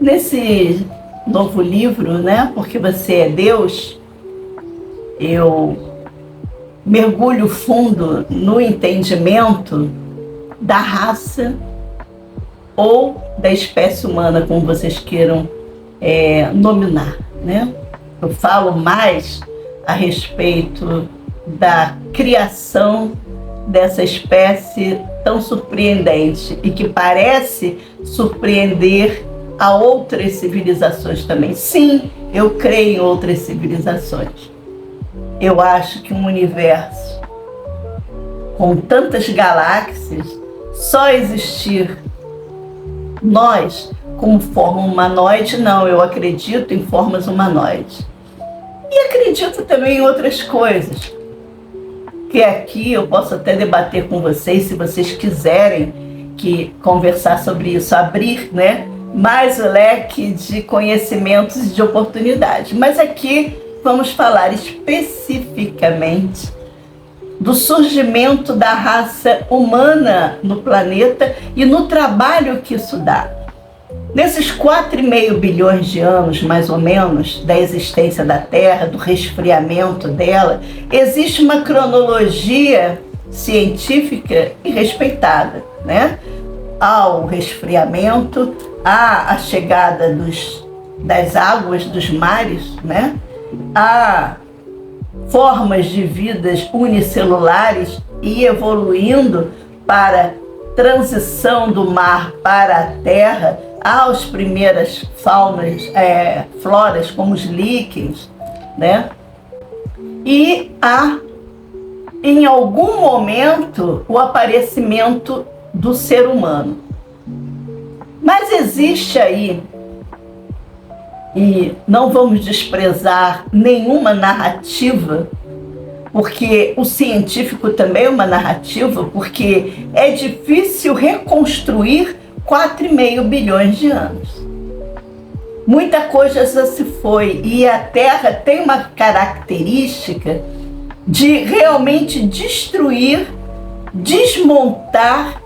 Nesse novo livro, né, Porque Você é Deus, eu mergulho fundo no entendimento da raça ou da espécie humana, como vocês queiram nominar, né? Eu falo mais a respeito da criação dessa espécie tão surpreendente e que parece surpreender a outras civilizações também. Sim, eu creio em outras civilizações. Eu acho que um universo com tantas galáxias, só existir nós como forma humanoide, não, eu acredito em formas humanoides. E acredito também em outras coisas, que aqui eu posso até debater com vocês, se vocês quiserem conversar sobre isso, abrir, né, mais o leque de conhecimentos e de oportunidades. Mas aqui vamos falar especificamente do surgimento da raça humana no planeta e no trabalho que isso dá. Nesses 4,5 bilhões de anos, mais ou menos, da existência da Terra, do resfriamento dela, existe uma cronologia científica e respeitada, né? Há o resfriamento, há a chegada das águas dos mares, né? Há formas de vidas unicelulares e evoluindo para transição do mar para a terra, há as primeiras floras como os líquens, né? E há, em algum momento, o aparecimento do ser humano. Mas existe aí, e não vamos desprezar nenhuma narrativa, porque o científico também é uma narrativa, porque é difícil reconstruir 4,5 bilhões de anos. Muita coisa já se foi, e a Terra tem uma característica de realmente destruir, desmontar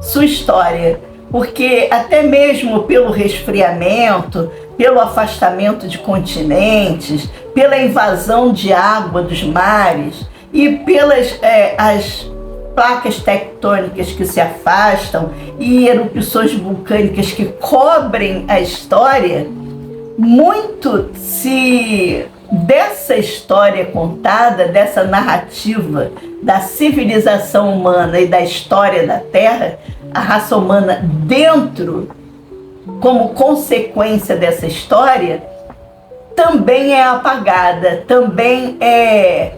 sua história, porque até mesmo pelo resfriamento, pelo afastamento de continentes, pela invasão de água dos mares e pelas as placas tectônicas que se afastam e erupções vulcânicas que cobrem a história, muito dessa história contada, dessa narrativa da civilização humana e da história da Terra, a raça humana dentro, como consequência dessa história, também é apagada, também é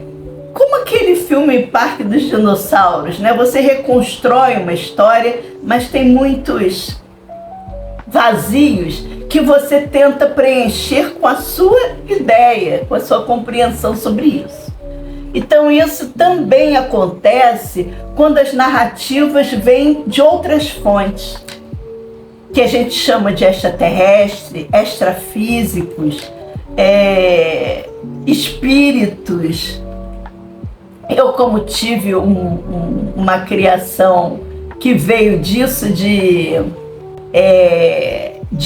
como aquele filme Parque dos Dinossauros, né? Você reconstrói uma história, mas tem muitos vazios que você tenta preencher com a sua ideia, com a sua compreensão sobre isso. Então isso também acontece quando as narrativas vêm de outras fontes, que a gente chama de extraterrestre, extrafísicos, espíritos. Eu, como tive uma criação que veio disso, de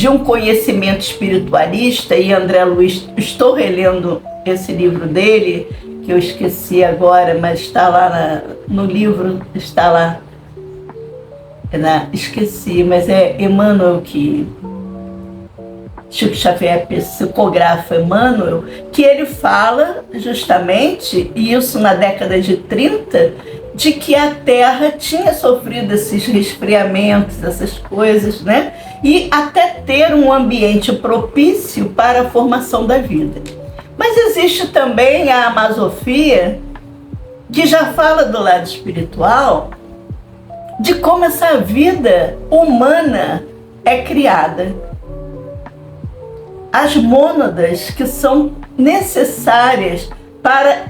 um conhecimento espiritualista, e André Luiz, estou relendo esse livro dele, que eu esqueci agora, mas está lá no livro, está lá, esqueci, mas é Emmanuel, que Chico Xavier psicografa Emmanuel, que ele fala justamente, e isso na década de 30, de que a Terra tinha sofrido esses resfriamentos, essas coisas, né? E até ter um ambiente propício para a formação da vida. Mas existe também a Amazofia, que já fala do lado espiritual, de como essa vida humana é criada. As mônadas que são necessárias para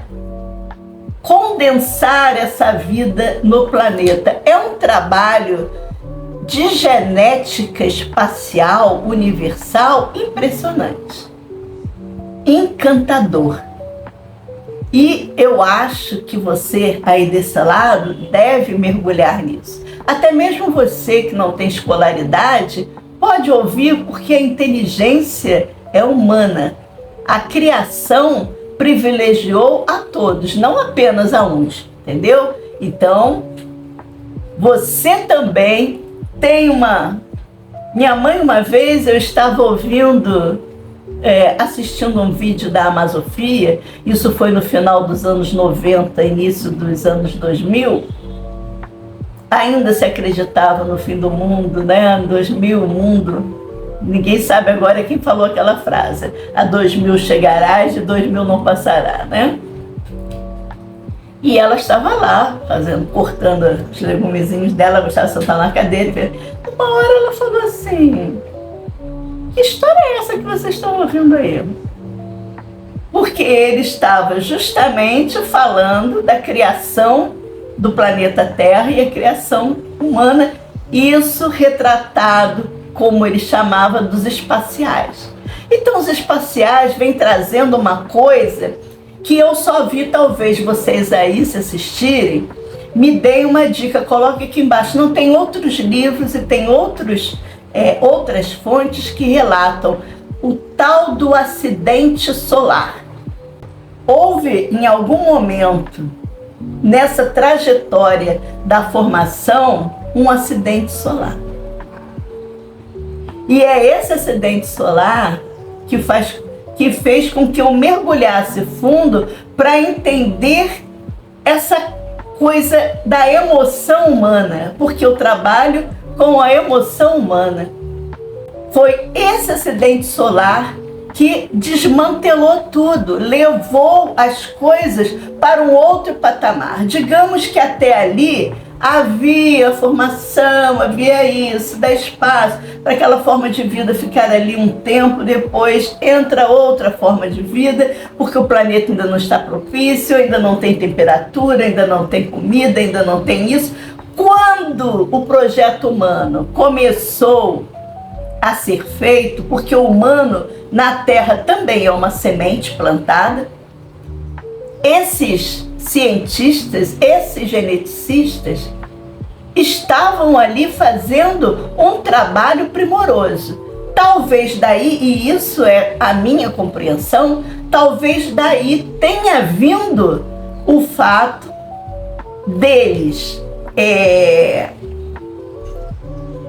condensar essa vida no planeta. É um trabalho de genética espacial universal impressionante, encantador. E eu acho que você aí desse lado deve mergulhar nisso. Até mesmo você que não tem escolaridade pode ouvir porque a inteligência é humana. A criação privilegiou a todos, não apenas a uns, entendeu? Então, você também tem uma... Minha mãe, uma vez, eu estava assistindo um vídeo da Amazofia, isso foi no final dos anos 90, início dos anos 2000, ainda se acreditava no fim do mundo, né? 2000, o mundo... Ninguém sabe agora quem falou aquela frase. A 2000 chegarás, de 2000 não passará, né? E ela estava lá, cortando os legumezinhos dela, gostava de sentar na cadeira. E uma hora ela falou assim: que história é essa que vocês estão ouvindo aí? Porque ele estava justamente falando da criação do planeta Terra e a criação humana, isso retratado, como ele chamava, dos espaciais. Então, os espaciais vêm trazendo uma coisa que eu só vi, talvez vocês aí, se assistirem, me deem uma dica, coloque aqui embaixo. Não tem outros livros e tem outras fontes que relatam o tal do acidente solar. Houve, em algum momento, nessa trajetória da formação, um acidente solar. E é esse acidente solar que fez com que eu mergulhasse fundo para entender essa coisa da emoção humana, porque eu trabalho com a emoção humana. Foi esse acidente solar que desmantelou tudo, levou as coisas para um outro patamar. Digamos que até ali havia formação, havia isso, dá espaço para aquela forma de vida ficar ali um tempo, depois entra outra forma de vida, porque o planeta ainda não está propício, ainda não tem temperatura, ainda não tem comida, ainda não tem isso. Quando o projeto humano começou a ser feito, porque o humano na Terra também é uma semente plantada, esses cientistas, esses geneticistas, estavam ali fazendo um trabalho primoroso. Talvez daí, e isso é a minha compreensão, talvez daí tenha vindo o fato deles,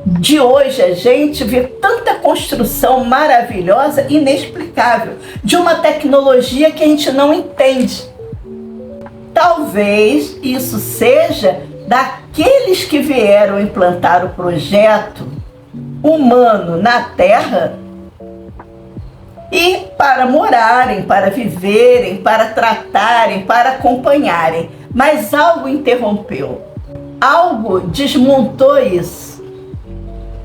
de hoje a gente vê tanta construção maravilhosa, inexplicável, de uma tecnologia que a gente não entende. Talvez isso seja daqueles que vieram implantar o projeto humano na Terra e para morarem, para viverem, para tratarem, para acompanharem. Mas algo interrompeu, algo desmontou isso.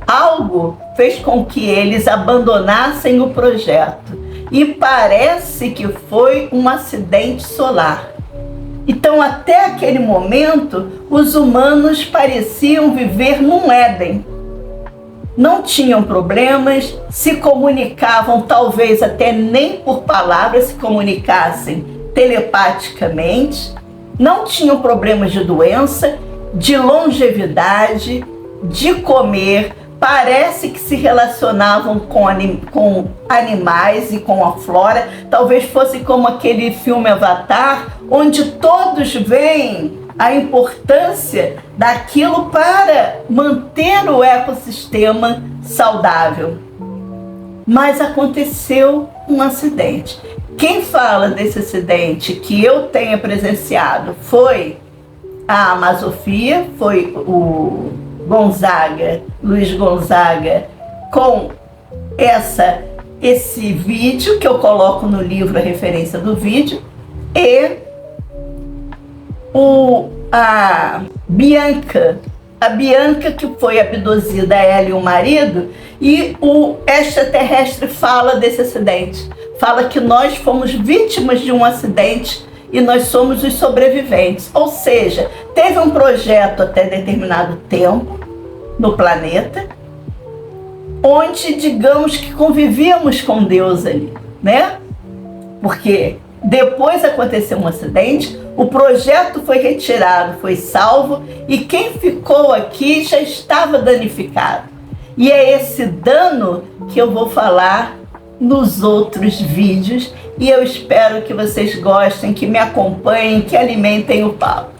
Algo fez com que eles abandonassem o projeto e parece que foi um acidente solar. Então, até aquele momento, os humanos pareciam viver num Éden. Não tinham problemas, se comunicavam, talvez até nem por palavras, se comunicassem telepaticamente, não tinham problemas de doença, de longevidade, de comer. Parece que se relacionavam com animais e com a flora. Talvez fosse como aquele filme Avatar, onde todos veem a importância daquilo para manter o ecossistema saudável. Mas aconteceu um acidente. Quem fala desse acidente que eu tenha presenciado foi a Amazofia, foi o Luiz Gonzaga, com esse vídeo que eu coloco no livro, a referência do vídeo, e a Bianca que foi abduzida, ela e o marido, e o extraterrestre fala desse acidente, fala que nós fomos vítimas de um acidente e nós somos os sobreviventes. Ou seja, teve um projeto até determinado tempo no planeta, onde, digamos que convivíamos com Deus ali, né? Porque depois aconteceu um acidente, o projeto foi retirado, foi salvo, e quem ficou aqui já estava danificado. E é esse dano que eu vou falar nos outros vídeos, e eu espero que vocês gostem, que me acompanhem, que alimentem o papo.